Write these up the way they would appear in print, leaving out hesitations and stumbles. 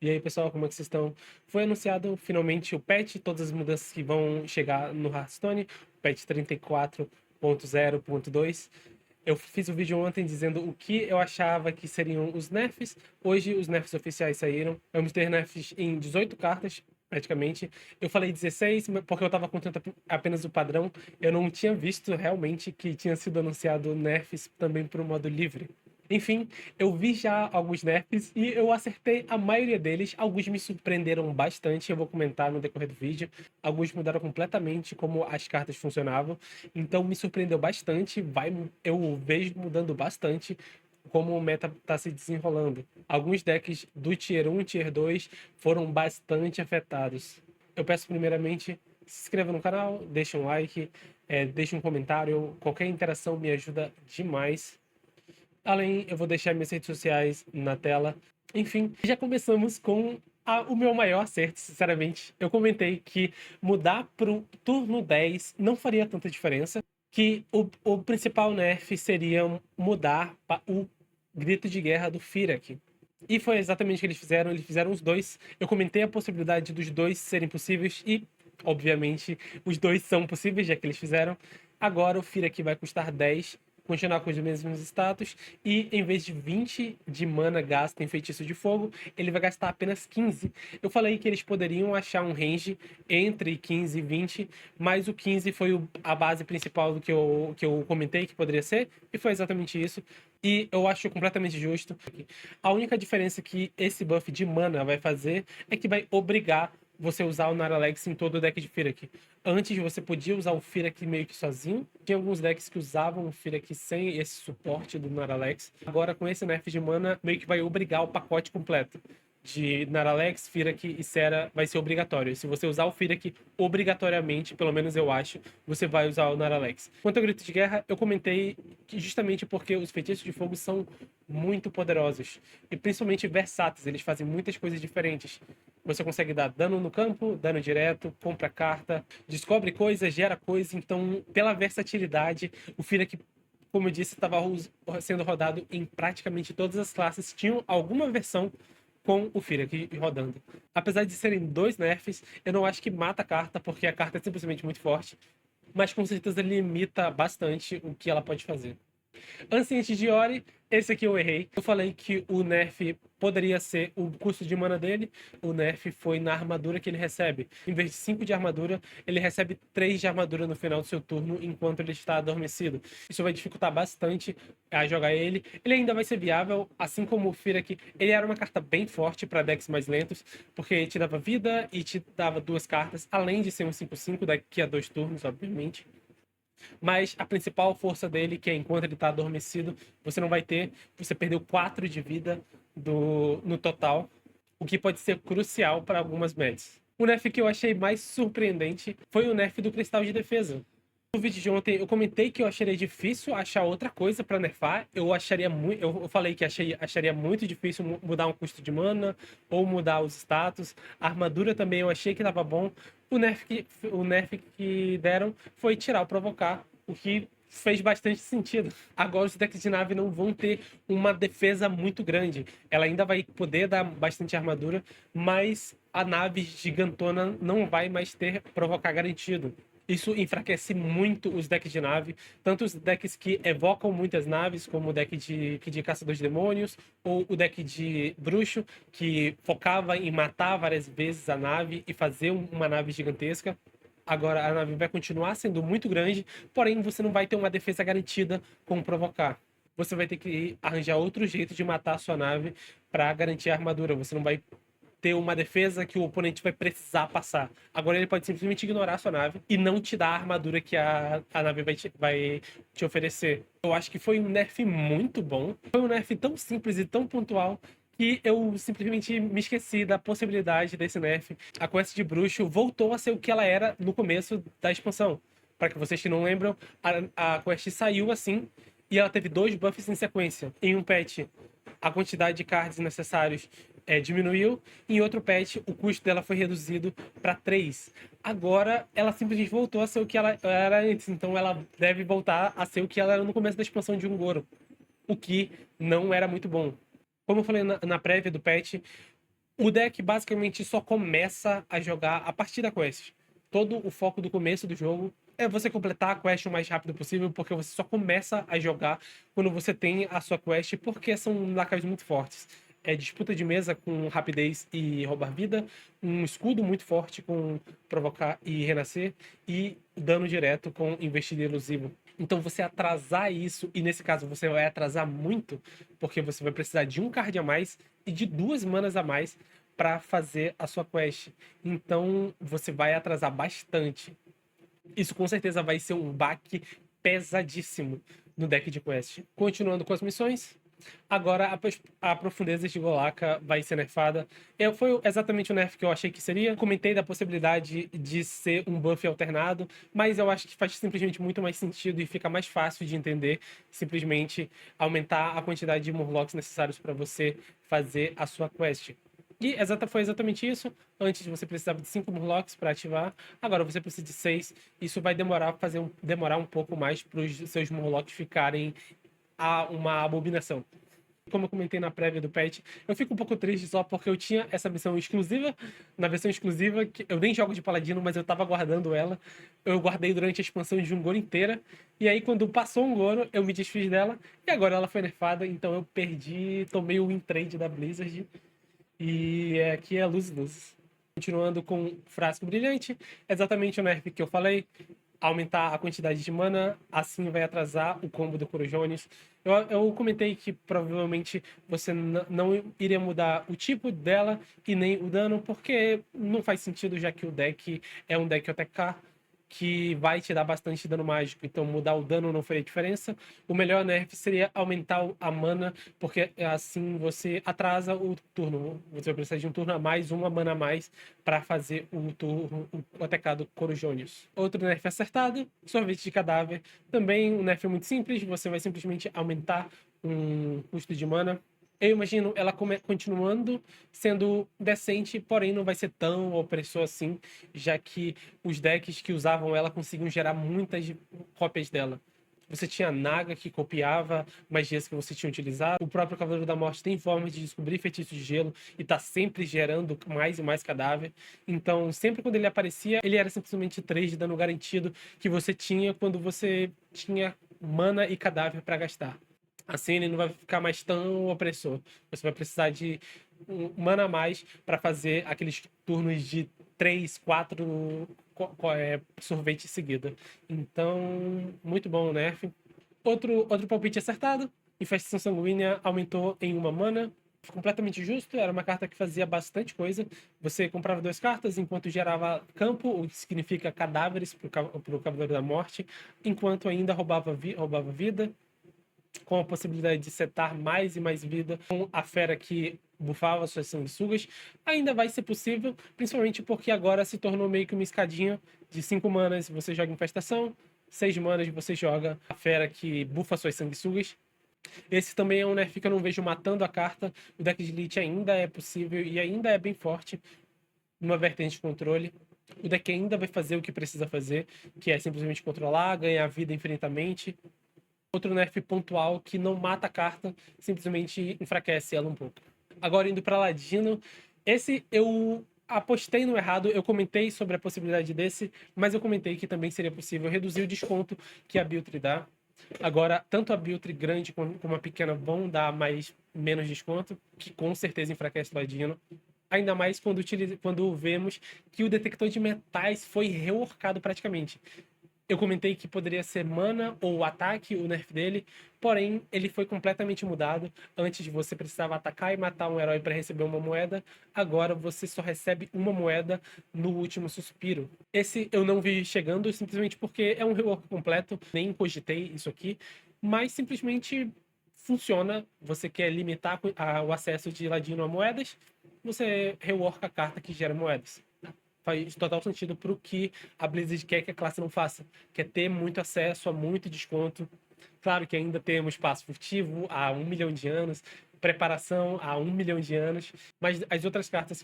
E aí, pessoal, como é que vocês estão? Foi anunciado finalmente o patch, todas as mudanças que vão chegar no Hearthstone, o patch 34.0.2. Eu fiz um vídeo ontem dizendo o que eu achava que seriam os nerfs. Hoje os nerfs oficiais saíram. Vamos ter nerfs em 18 cartas, praticamente. Eu falei 16 porque eu estava contando apenas o padrão. Eu não tinha visto realmente que tinha sido anunciado nerfs também para o modo livre. Enfim, eu vi já alguns nerfs e eu acertei a maioria deles. Alguns me surpreenderam bastante, eu vou comentar no decorrer do vídeo. Alguns mudaram completamente como as cartas funcionavam. Então me surpreendeu bastante. Eu vejo mudando bastante como o meta está se desenrolando. Alguns decks do Tier 1 e Tier 2 foram bastante afetados. Eu peço primeiramente, se inscreva no canal, deixe um like, deixe um comentário. Qualquer interação me ajuda demais. Além, eu vou deixar minhas redes sociais na tela. Enfim, já começamos com o meu maior acerto, sinceramente. Eu comentei que mudar para o turno 10 não faria tanta diferença, que o principal nerf seria mudar para o grito de guerra do Firak. E foi exatamente o que eles fizeram os dois. Eu comentei a possibilidade dos dois serem possíveis e, obviamente, os dois são possíveis, já que eles fizeram. Agora o Firak vai custar 10, continuar com os mesmos status, e em vez de 20 de mana gasto em feitiço de fogo, ele vai gastar apenas 15. Eu falei que eles poderiam achar um range entre 15 e 20, mas o 15 foi a base principal do que eu comentei que poderia ser, e foi exatamente isso. E eu acho completamente justo. A única diferença que esse buff de mana vai fazer é que vai obrigar você usar o Naralex em todo o deck de Firak. Antes você podia usar o Firak meio que sozinho. Tinha alguns decks que usavam o Firak sem esse suporte do Naralex. Agora, com esse nerf de mana, meio que vai obrigar o pacote completo de Naralex, Firak e Sera vai ser obrigatório. Se você usar o Firak obrigatoriamente, pelo menos eu acho, você vai usar o Naralex. Quanto ao Grito de Guerra, eu comentei que justamente porque os feitiços de fogo são muito poderosos e principalmente versáteis, eles fazem muitas coisas diferentes. Você consegue dar dano no campo, dano direto, compra carta, descobre coisa, gera coisa. Então, pela versatilidade, o Firak, como eu disse, estava sendo rodado em praticamente todas as classes. Tinham alguma versão com o Firak rodando. Apesar de serem dois nerfs, eu não acho que mata a carta, porque a carta é simplesmente muito forte. Mas com certeza limita bastante o que ela pode fazer. Ancient de Ori, esse aqui eu errei. Eu falei que o nerf poderia ser o custo de mana dele. O nerf foi na armadura que ele recebe. Em vez de 5 de armadura, ele recebe 3 de armadura no final do seu turno, enquanto ele está adormecido. Isso vai dificultar bastante a jogar ele. Ele ainda vai ser viável, assim como o Firak. Ele era uma carta bem forte para decks mais lentos, porque te dava vida e te dava duas cartas, além de ser um 5/5 daqui a 2 turnos, obviamente. Mas a principal força dele, que é enquanto ele tá adormecido, você não vai ter. Você perdeu 4 de vida no total, o que pode ser crucial para algumas matches. O nerf que eu achei mais surpreendente foi o nerf do Cristal de Defesa. No vídeo de ontem eu comentei que eu acharia difícil achar outra coisa para nerfar. Eu acharia muito, eu falei que acharia muito difícil mudar um custo de mana ou mudar os status. A armadura também eu achei que tava bom. O nerf que deram foi tirar o provocar, o que fez bastante sentido. Agora os decks de nave não vão ter uma defesa muito grande. Ela ainda vai poder dar bastante armadura, mas a nave gigantona não vai mais ter provocar garantido. Isso enfraquece muito os decks de nave, tanto os decks que evocam muitas naves, como o deck de Caçador de Demônios, ou o deck de Bruxo, que focava em matar várias vezes a nave e fazer uma nave gigantesca. Agora a nave vai continuar sendo muito grande, porém você não vai ter uma defesa garantida com provocar. Você vai ter que arranjar outro jeito de matar a sua nave para garantir a armadura. Você não vai ter uma defesa que o oponente vai precisar passar. Agora ele pode simplesmente ignorar a sua nave e não te dar a armadura que a nave vai te oferecer. Eu acho que foi um nerf muito bom. Foi um nerf tão simples e tão pontual que eu simplesmente me esqueci da possibilidade desse nerf. A quest de bruxo voltou a ser o que ela era no começo da expansão. Para que vocês que não lembram, a quest saiu assim e ela teve 2 buffs em sequência. Em um patch, a quantidade de cards necessários diminuiu, e em outro patch o custo dela foi reduzido para 3. Agora ela simplesmente voltou a ser o que ela era antes, então ela deve voltar a ser o que ela era no começo da expansão de Un'Goro, o que não era muito bom. Como eu falei na prévia do patch, O deck basicamente só começa a jogar a partir da quest. Todo o foco do começo do jogo é você completar a quest o mais rápido possível, porque você só começa a jogar quando você tem a sua quest, porque são lacaios muito fortes. É disputa de mesa com rapidez e roubar vida, um escudo muito forte com provocar e renascer, e dano direto com investida elusivo. Então você atrasar isso, e nesse caso você vai atrasar muito, porque você vai precisar de um card a mais e de 2 manas a mais para fazer a sua quest. Então você vai atrasar bastante. Isso com certeza vai ser um baque pesadíssimo no deck de quest. Continuando com as missões. Agora a profundeza de Golaka vai ser nerfada. Foi exatamente o nerf que eu achei que seria. Comentei da possibilidade de ser um buff alternado, mas eu acho que faz simplesmente muito mais sentido e fica mais fácil de entender simplesmente aumentar a quantidade de Murlocs necessários para você fazer a sua quest. E foi exatamente isso. Antes você precisava de 5 Murlocs para ativar, agora você precisa de 6. Isso vai demorar um pouco mais para os seus Murlocs ficarem uma abominação. Como eu comentei na prévia do patch, eu fico um pouco triste só porque eu tinha essa missão exclusiva, na versão exclusiva, que eu nem jogo de paladino, mas eu tava guardando ela. Eu guardei durante a expansão de Ungoro inteira, e aí quando passou Ungoro, eu me desfiz dela, e agora ela foi nerfada, então eu perdi, tomei o win trade da Blizzard, e aqui é luz. Continuando com Frasco Brilhante, exatamente o nerf que eu falei, aumentar a quantidade de mana, assim vai atrasar o combo do Corojones. Eu comentei que provavelmente você não iria mudar o tipo dela e nem o dano, porque não faz sentido, já que o deck é um deck OTK que vai te dar bastante dano mágico, então mudar o dano não faria diferença. O melhor nerf seria aumentar a mana, porque assim você atrasa o turno. Você vai precisar de um turno a mais, uma mana a mais, para fazer o ATK do Corujonius. Outro nerf acertado, sorvete de cadáver. Também um nerf muito simples, você vai simplesmente aumentar um custo de mana. Eu imagino ela continuando sendo decente, porém não vai ser tão opressor assim, já que os decks que usavam ela conseguiam gerar muitas cópias dela. Você tinha Naga que copiava magias que você tinha utilizado. O próprio Cavaleiro da Morte tem formas de descobrir feitiços de gelo e tá sempre gerando mais e mais cadáver. Então, sempre quando ele aparecia, ele era simplesmente 3 de dano garantido que você tinha quando você tinha mana e cadáver para gastar. Assim ele não vai ficar mais tão opressor. Você vai precisar de um mana a mais para fazer aqueles turnos de 3, 4 sorvete em seguida. Então, muito bom o nerf. Outro palpite acertado. Infestação Sanguínea aumentou em 1 mana. Completamente justo, era uma carta que fazia bastante coisa. Você comprava 2 cartas enquanto gerava campo, o que significa cadáveres para o Cavaleiro da Morte, enquanto ainda roubava vida, com a possibilidade de setar mais e mais vida com a fera que bufava suas sanguessugas, ainda vai ser possível, principalmente porque agora se tornou meio que uma escadinha de 5 manas você joga Infestação, 6 manas você joga a fera que bufa suas sanguessugas. Esse também é um nerf que eu não vejo matando a carta. O deck de Elite ainda é possível e ainda é bem forte numa vertente de controle. O deck ainda vai fazer o que precisa fazer, que é simplesmente controlar, ganhar vida infinitamente. Outro nerf pontual que não mata a carta, simplesmente enfraquece ela um pouco. Agora indo para Ladino, esse eu apostei no errado, eu comentei sobre a possibilidade desse, mas eu comentei que também seria possível reduzir o desconto que a Biltri dá. Agora, tanto a Biltri grande como a pequena vão dar menos desconto, que com certeza enfraquece o Ladino. Ainda mais quando vemos que o detector de metais foi reworkado praticamente. Eu comentei que poderia ser mana ou ataque, o nerf dele, porém ele foi completamente mudado. Antes você precisava atacar e matar um herói para receber uma moeda, agora você só recebe uma moeda no último suspiro. Esse eu não vi chegando simplesmente porque é um rework completo, nem cogitei isso aqui, mas simplesmente funciona. Você quer limitar o acesso de Ladino a moedas, você reworka a carta que gera moedas. Faz total sentido para o que a Blizzard quer que a classe não faça, que é ter muito acesso a muito desconto. Claro que ainda temos passo furtivo há 1 milhão de anos, preparação há 1 milhão de anos, mas as outras cartas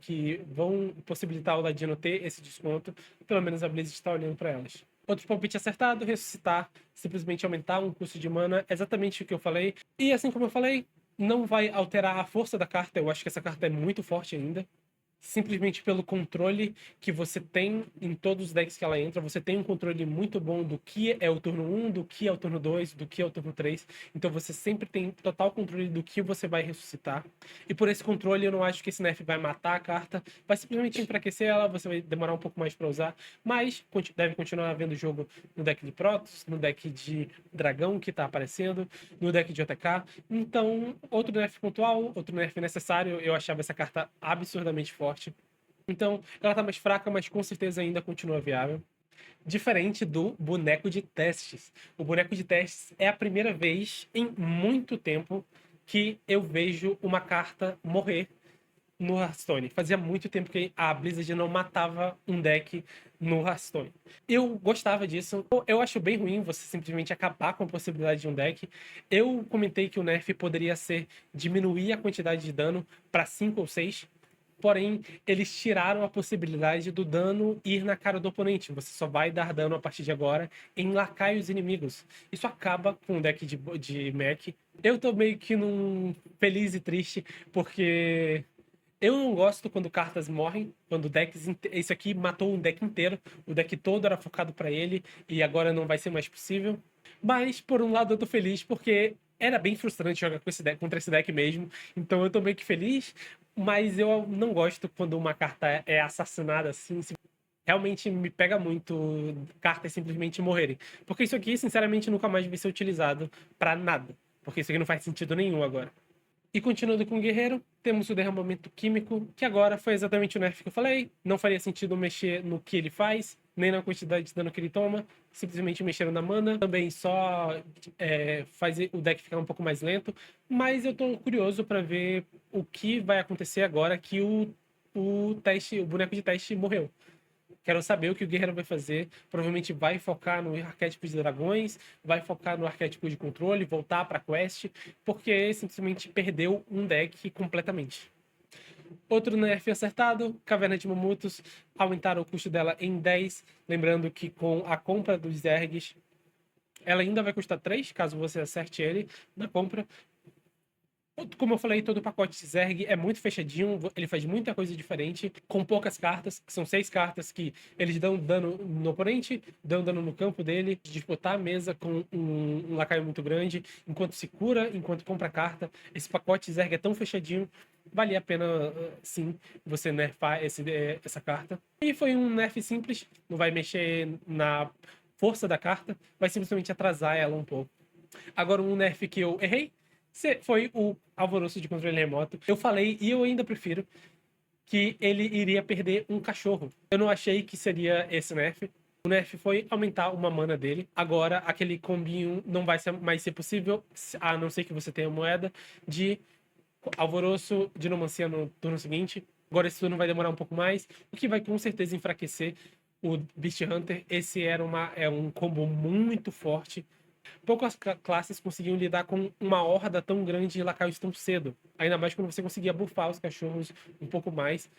que vão possibilitar o Ladino ter esse desconto, pelo menos a Blizzard está olhando para elas. Outro palpite acertado, ressuscitar, simplesmente aumentar um custo de mana, exatamente o que eu falei. E assim como eu falei, Não vai alterar a força da carta, eu acho que essa carta é muito forte ainda. Simplesmente pelo controle que você tem em todos os decks que ela entra, você tem um controle muito bom do que é o turno 1, do que é o turno 2, do que é o turno 3. Então você sempre tem total controle do que você vai ressuscitar. E por esse controle eu não acho que esse nerf vai matar a carta, vai simplesmente enfraquecer ela, você vai demorar um pouco mais para usar, mas deve continuar havendo jogo no deck de Protoss, no deck de Dragão que tá aparecendo, no deck de OTK. Então, outro nerf pontual, outro nerf necessário, eu achava essa carta absurdamente forte. Então, ela tá mais fraca, mas com certeza ainda continua viável. Diferente do boneco de testes. O boneco de testes é a primeira vez em muito tempo que eu vejo uma carta morrer no Hearthstone. Fazia muito tempo que a Blizzard não matava um deck no Hearthstone. Eu gostava disso. Eu acho bem ruim você simplesmente acabar com a possibilidade de um deck. Eu comentei que o nerf poderia ser diminuir a quantidade de dano para 5 ou 6. Porém, eles tiraram a possibilidade do dano ir na cara do oponente. Você só vai dar dano a partir de agora em lacaios inimigos. Isso acaba com o deck de mech. Eu tô meio que num feliz e triste, porque eu não gosto quando cartas morrem, quando decks. Isso aqui matou um deck inteiro. O deck todo era focado para ele e agora não vai ser mais possível. Mas, por um lado, eu tô feliz porque era bem frustrante jogar com esse deck, contra esse deck mesmo. Então eu tô meio que feliz, mas eu não gosto quando uma carta é assassinada assim. Realmente me pega muito cartas simplesmente morrerem. Porque isso aqui, sinceramente, nunca mais vai ser utilizado para nada. Porque isso aqui não faz sentido nenhum agora. E continuando com o Guerreiro, temos o derramamento químico, que agora foi exatamente o nerf que eu falei. Não faria sentido mexer no que ele faz, nem na quantidade de dano que ele toma. Simplesmente mexeram na mana. Também só faz o deck ficar um pouco mais lento. Mas eu tô curioso para ver o que vai acontecer agora que o boneco de teste morreu. Quero saber o que o Guerreiro vai fazer. Provavelmente vai focar no arquétipo de dragões, vai focar no arquétipo de controle, voltar para quest, porque simplesmente perdeu um deck completamente. Outro nerf acertado, Caverna de Mamutos, aumentaram o custo dela em 10. Lembrando que com a compra dos Zergs, ela ainda vai custar 3, caso você acerte ele na compra. Como eu falei, todo o pacote Zerg é muito fechadinho, ele faz muita coisa diferente, com poucas cartas, que são 6 cartas que eles dão dano no oponente, dão dano no campo dele, disputar a mesa com um lacaio muito grande, enquanto se cura, enquanto compra carta. Esse pacote Zerg é tão fechadinho, valia a pena, sim, você nerfar essa carta. E foi um nerf simples, não vai mexer na força da carta, vai simplesmente atrasar ela um pouco. Agora, um nerf que eu errei foi o Alvoroço de controle remoto. Eu falei, e eu ainda prefiro, que ele iria perder um cachorro. Eu não achei que seria esse nerf. O nerf foi aumentar uma mana dele. Agora, aquele combinho não vai mais ser possível, a não ser que você tenha moeda, de Alvoroço de Dinomancia no turno seguinte. Agora esse turno vai demorar um pouco mais, o que vai com certeza enfraquecer o Beast Hunter. Esse é um combo muito forte. Poucas classes conseguiam lidar com uma horda tão grande de lacaios tão cedo. Ainda mais quando você conseguia buffar os cachorros um pouco mais.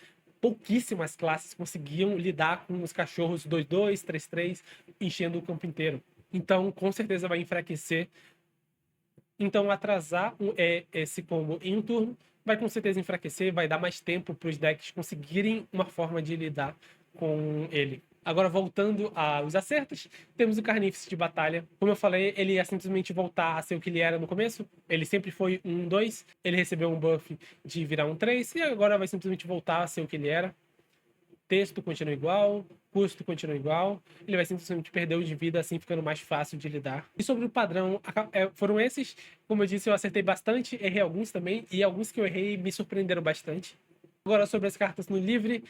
Pouquíssimas classes conseguiam lidar com os cachorros 2-2, 3-3, enchendo o campo inteiro. Então, com certeza vai enfraquecer. Então, atrasar esse combo em um turno vai com certeza enfraquecer, vai dar mais tempo para os decks conseguirem uma forma de lidar com ele. Agora, voltando aos acertos, temos o Carnífice de Batalha. Como eu falei, ele ia simplesmente voltar a ser o que ele era no começo. Ele sempre foi um 2, ele recebeu um buff de virar um 3, e agora vai simplesmente voltar a ser o que ele era. Texto continua igual, custo continua igual, ele vai simplesmente perder o de vida, assim ficando mais fácil de lidar. E sobre o padrão, foram esses, como eu disse, eu acertei bastante, errei alguns também, e alguns que eu errei me surpreenderam bastante. Agora, sobre as cartas no livre,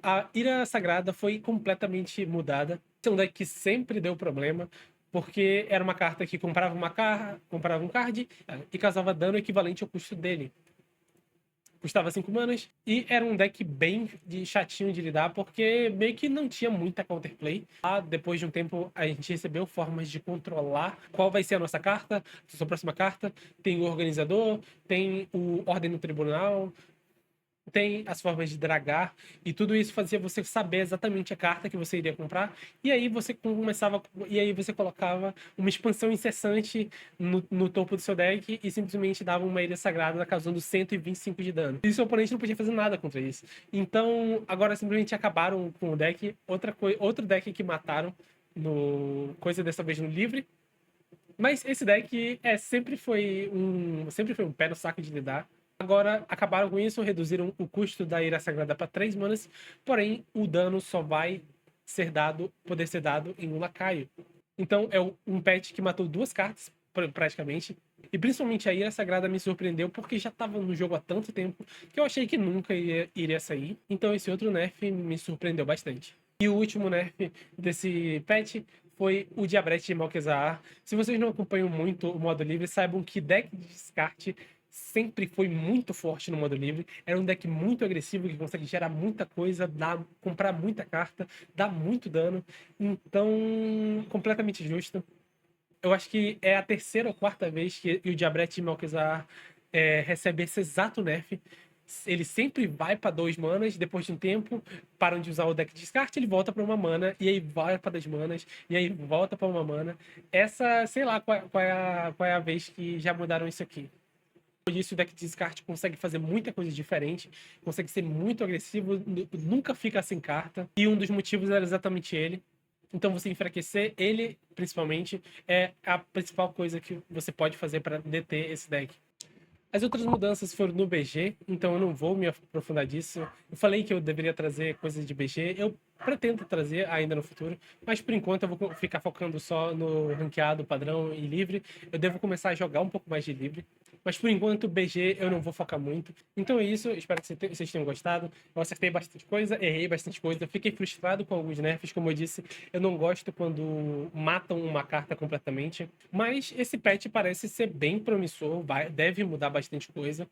a Ira Sagrada foi completamente mudada. Esse é um deck que sempre deu problema, porque era uma carta que comprava um card e causava dano equivalente ao custo dele. Custava 5 manas e era um deck bem chatinho de lidar, porque meio que não tinha muita counterplay. Depois de um tempo, a gente recebeu formas de controlar qual vai ser a nossa carta, a sua próxima carta. Tem o Organizador, tem o Ordem no Tribunal, tem as formas de dragar, e tudo isso fazia você saber exatamente a carta que você iria comprar, e aí você começava, e aí você colocava uma expansão incessante no topo do seu deck e simplesmente dava uma ilha sagrada causando 125 de dano. E o seu oponente não podia fazer nada contra isso. Então, agora simplesmente acabaram com o deck. Outro deck que mataram no coisa dessa vez no livre. Mas esse deck sempre foi um pé no saco de lidar. Agora acabaram com isso, reduziram o custo da Ira Sagrada para 3 manas, porém o dano só vai poder ser dado em um lacaio. Então é um pet que matou 2 cartas, praticamente. E principalmente a Ira Sagrada me surpreendeu porque já estava no jogo há tanto tempo que eu achei que nunca iria sair. Então esse outro nerf me surpreendeu bastante. E o último nerf desse patch foi o Diabrete de Malquezar. Se vocês não acompanham muito o modo livre, saibam que deck de descarte sempre foi muito forte no modo livre. Era um deck muito agressivo que consegue gerar muita coisa, comprar muita carta, dar muito dano. Então, completamente justo. Eu acho que é a terceira ou quarta vez que o Diabrete de Malquezar recebe esse exato nerf. Ele sempre vai para 2 manas, depois de um tempo, param de usar o deck de descarte, ele volta para uma mana, e aí vai para 2 manas, e aí volta para uma mana. Essa, sei lá qual é a vez que já mudaram isso aqui. Por isso, o deck de descarte consegue fazer muita coisa diferente, consegue ser muito agressivo, nunca fica sem carta, e um dos motivos era exatamente ele. Então, você enfraquecer ele, principalmente, é a principal coisa que você pode fazer para deter esse deck. As outras mudanças foram no BG, então eu não vou me aprofundar disso. Eu falei que eu deveria trazer coisas de BG, eu pretendo trazer ainda no futuro, mas por enquanto eu vou ficar focando só no ranqueado, padrão e livre. Eu devo começar a jogar um pouco mais de livre, mas por enquanto BG eu não vou focar muito. Então é isso, espero que vocês tenham gostado. Eu acertei bastante coisa, errei bastante coisa, fiquei frustrado com alguns nerfs, como eu disse, eu não gosto quando matam uma carta completamente, mas esse patch parece ser bem promissor, deve mudar bastante coisa.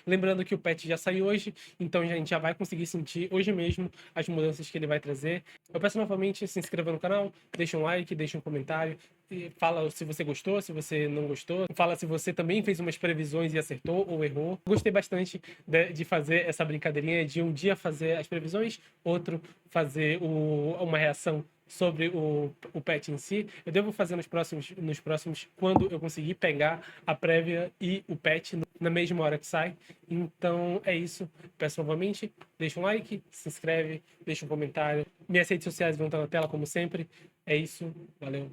Lembrando que o patch já saiu hoje, então a gente já vai conseguir sentir hoje mesmo as mudanças que ele vai trazer. Eu peço novamente, se inscreva no canal, deixa um like, deixa um comentário, fala se você gostou, se você não gostou, fala se você também fez umas previsões e acertou ou errou. Gostei bastante de fazer essa brincadeirinha de um dia fazer as previsões, outro fazer uma reação sobre o patch em si. Eu devo fazer nos próximos quando eu conseguir pegar a prévia e o patch na mesma hora que sai. Então é isso. Peço novamente, deixa um like, se inscreve, deixa um comentário. Minhas redes sociais vão estar na tela como sempre. É isso. Valeu.